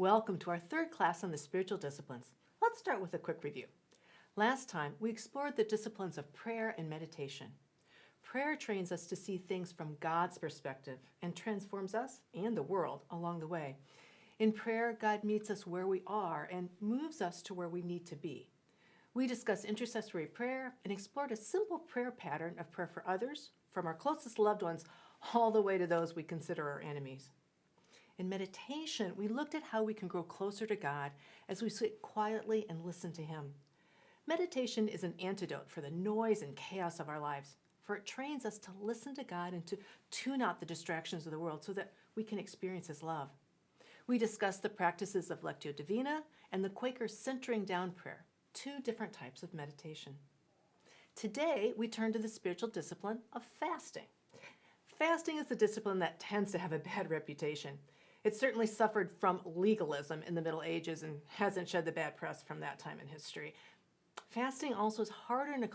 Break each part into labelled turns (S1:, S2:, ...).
S1: Welcome to our third class on the spiritual disciplines. Let's start with a quick review. Last time, we explored the disciplines of prayer and meditation. Prayer trains us to see things from God's perspective and transforms us and the world along the way. In prayer, God meets us where we are and moves us to where we need to be. We discussed intercessory prayer and explored a simple prayer pattern of prayer for others, from our closest loved ones, all the way to those we consider our enemies. In meditation, we looked at how we can grow closer to God as we sit quietly and listen to Him. Meditation is an antidote for the noise and chaos of our lives, for it trains us to listen to God and to tune out the distractions of the world so that we can experience His love. We discussed the practices of Lectio Divina and the Quaker centering down prayer, two different types of meditation. Today, we turn to the spiritual discipline of fasting. Fasting is a discipline that tends to have a bad reputation. It certainly suffered from legalism in the Middle Ages and hasn't shed the bad press from that time in history. Fasting also is harder in a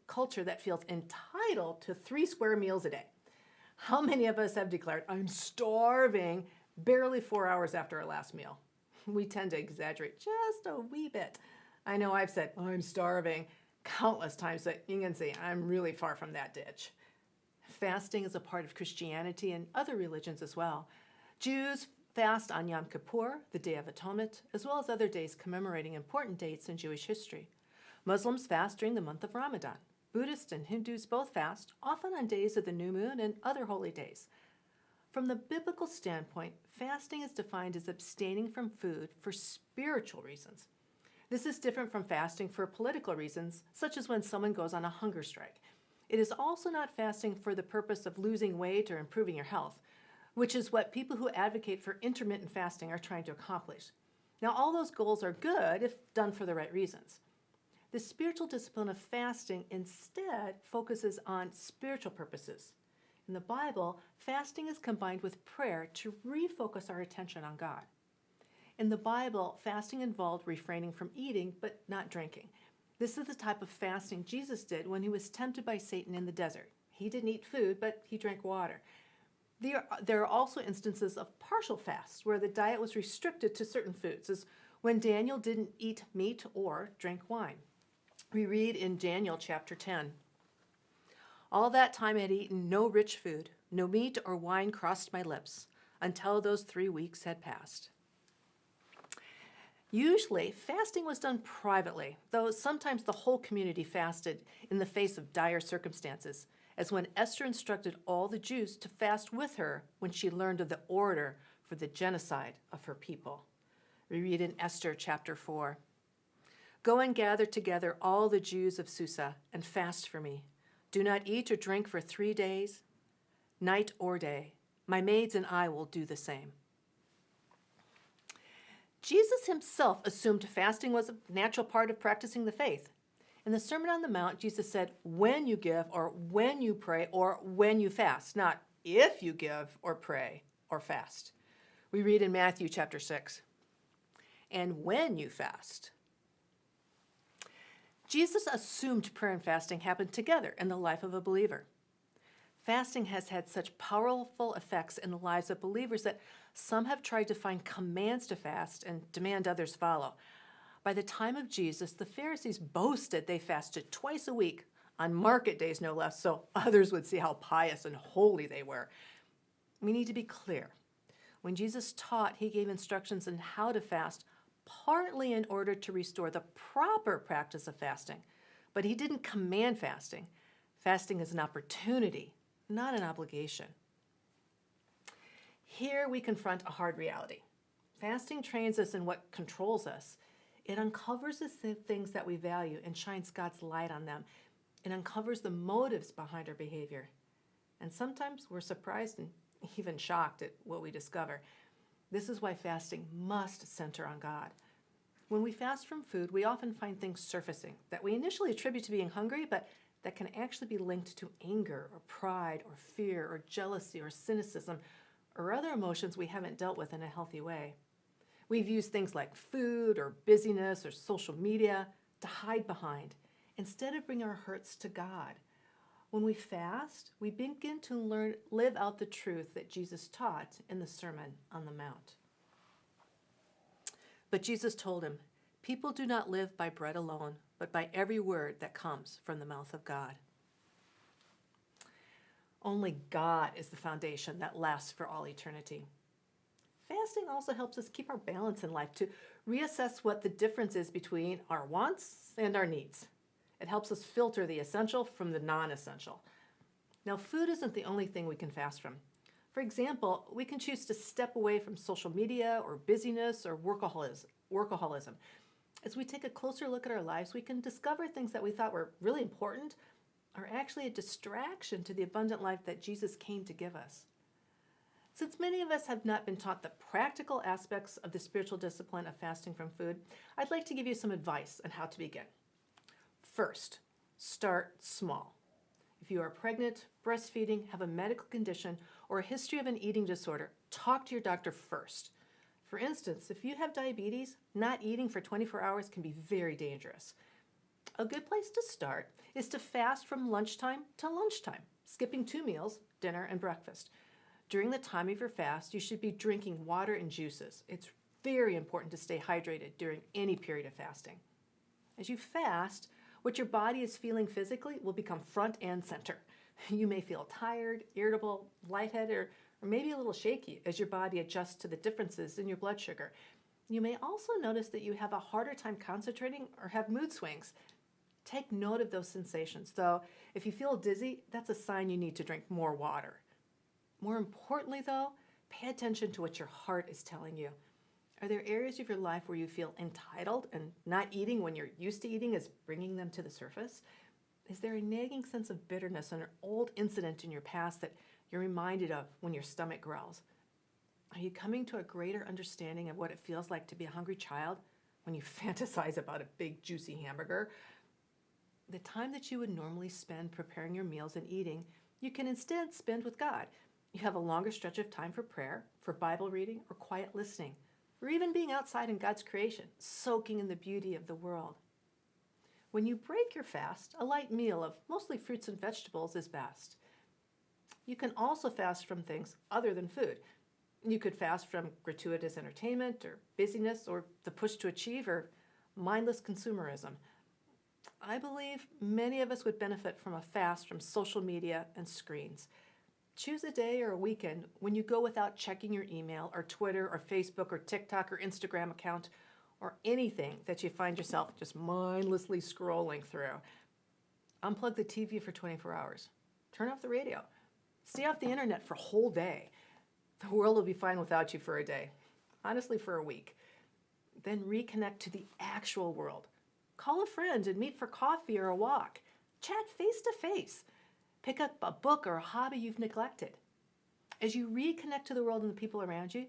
S1: culture that feels entitled to 3 square meals a day. How many of us have declared, "I'm starving," barely 4 hours after our last meal? We tend to exaggerate just a wee bit. I know I've said, "I'm starving," countless times, but you can see I'm really far from that ditch. Fasting is a part of Christianity and other religions as well. Jews fast on Yom Kippur, the Day of Atonement, as well as other days commemorating important dates in Jewish history. Muslims fast during the month of Ramadan. Buddhists and Hindus both fast, often on days of the new moon and other holy days. From the biblical standpoint, fasting is defined as abstaining from food for spiritual reasons. This is different from fasting for political reasons, such as when someone goes on a hunger strike. It is also not fasting for the purpose of losing weight or improving your health, which is what people who advocate for intermittent fasting are trying to accomplish. Now, all those goals are good if done for the right reasons. The spiritual discipline of fasting instead focuses on spiritual purposes. In the Bible, fasting is combined with prayer to refocus our attention on God. In the Bible, fasting involved refraining from eating but not drinking. This is the type of fasting Jesus did when he was tempted by Satan in the desert. He didn't eat food, but he drank water. There are also instances of partial fasts where the diet was restricted to certain foods, as when Daniel didn't eat meat or drink wine. We read in Daniel chapter 10, "All that time I had eaten no rich food, no meat or wine crossed my lips, until those 3 weeks had passed." Usually, fasting was done privately, though sometimes the whole community fasted in the face of dire circumstances, as when Esther instructed all the Jews to fast with her when she learned of the order for the genocide of her people. We read in Esther chapter 4, "Go and gather together all the Jews of Susa and fast for me. Do not eat or drink for 3 days, night or day. My maids and I will do the same." Jesus himself assumed fasting was a natural part of practicing the faith. In the Sermon on the Mount, Jesus said, "when you give," or "when you pray," or "when you fast," not "if you give," or "pray," or "fast." We read in Matthew chapter 6, "and when you fast." Jesus assumed prayer and fasting happened together in the life of a believer. Fasting has had such powerful effects in the lives of believers that some have tried to find commands to fast and demand others follow. By the time of Jesus, the Pharisees boasted they fasted twice a week, on market days no less, so others would see how pious and holy they were. We need to be clear. When Jesus taught, he gave instructions on how to fast, partly in order to restore the proper practice of fasting. But he didn't command fasting. Fasting is an opportunity, not an obligation. Here we confront a hard reality. Fasting trains us in what controls us. It uncovers the things that we value and shines God's light on them. It uncovers the motives behind our behavior. And sometimes we're surprised and even shocked at what we discover. This is why fasting must center on God. When we fast from food, we often find things surfacing that we initially attribute to being hungry, but that can actually be linked to anger or pride or fear or jealousy or cynicism or other emotions we haven't dealt with in a healthy way. We've used things like food or busyness or social media to hide behind instead of bring our hurts to God. When we fast, we begin to live out the truth that Jesus taught in the Sermon on the Mount. But Jesus told him, "People do not live by bread alone, but by every word that comes from the mouth of God." Only God is the foundation that lasts for all eternity. Fasting also helps us keep our balance in life, to reassess what the difference is between our wants and our needs. It helps us filter the essential from the non-essential. Now, food isn't the only thing we can fast from. For example, we can choose to step away from social media or busyness or workaholism. As we take a closer look at our lives, we can discover things that we thought were really important are actually a distraction to the abundant life that Jesus came to give us. Since many of us have not been taught the practical aspects of the spiritual discipline of fasting from food, I'd like to give you some advice on how to begin. First, start small. If you are pregnant, breastfeeding, have a medical condition, or a history of an eating disorder, talk to your doctor first. For instance, if you have diabetes, not eating for 24 hours can be very dangerous. A good place to start is to fast from lunchtime to lunchtime, skipping 2 meals, dinner and breakfast. During the time of your fast, you should be drinking water and juices. It's very important to stay hydrated during any period of fasting. As you fast, what your body is feeling physically will become front and center. You may feel tired, irritable, lightheaded, or maybe a little shaky as your body adjusts to the differences in your blood sugar. You may also notice that you have a harder time concentrating or have mood swings. Take note of those sensations, though. If you feel dizzy, that's a sign you need to drink more water. More importantly, though, pay attention to what your heart is telling you. Are there areas of your life where you feel entitled and not eating when you're used to eating is bringing them to the surface? Is there a nagging sense of bitterness on an old incident in your past that you're reminded of when your stomach growls? Are you coming to a greater understanding of what it feels like to be a hungry child when you fantasize about a big, juicy hamburger? The time that you would normally spend preparing your meals and eating, you can instead spend with God. You have a longer stretch of time for prayer, for Bible reading, or quiet listening, or even being outside in God's creation, soaking in the beauty of the world. When you break your fast, a light meal of mostly fruits and vegetables is best. You can also fast from things other than food. You could fast from gratuitous entertainment or busyness or the push to achieve or mindless consumerism. I believe many of us would benefit from a fast from social media and screens. Choose a day or a weekend when you go without checking your email or Twitter or Facebook or TikTok or Instagram account or anything that you find yourself just mindlessly scrolling through. Unplug the TV for 24 hours. Turn off the radio. Stay off the internet for a whole day. The world will be fine without you for a day. Honestly, for a week. Then reconnect to the actual world. Call a friend and meet for coffee or a walk. Chat face to face. Pick up a book or a hobby you've neglected. As you reconnect to the world and the people around you,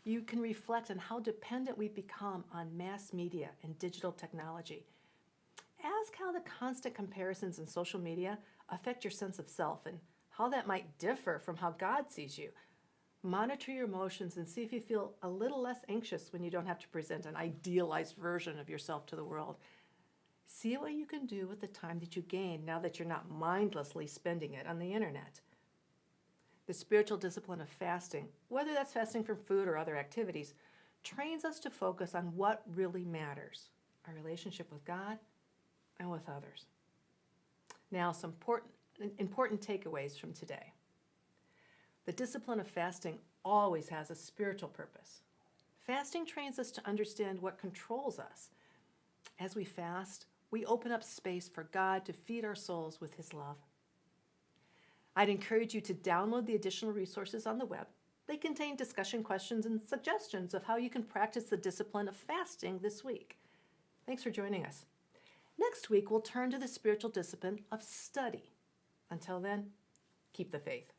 S1: you can reflect on how dependent we've become on mass media and digital technology. Ask how the constant comparisons in social media affect your sense of self and how that might differ from how God sees you. Monitor your emotions and see if you feel a little less anxious when you don't have to present an idealized version of yourself to the world. See what you can do with the time that you gain now that you're not mindlessly spending it on the internet. The spiritual discipline of fasting, whether that's fasting from food or other activities, trains us to focus on what really matters, our relationship with God and with others. Now, some important takeaways from today. The discipline of fasting always has a spiritual purpose. Fasting trains us to understand what controls us. As we fast, we open up space for God to feed our souls with His love. I'd encourage you to download the additional resources on the web. They contain discussion questions and suggestions of how you can practice the discipline of fasting this week. Thanks for joining us. Next week, we'll turn to the spiritual discipline of study. Until then, keep the faith.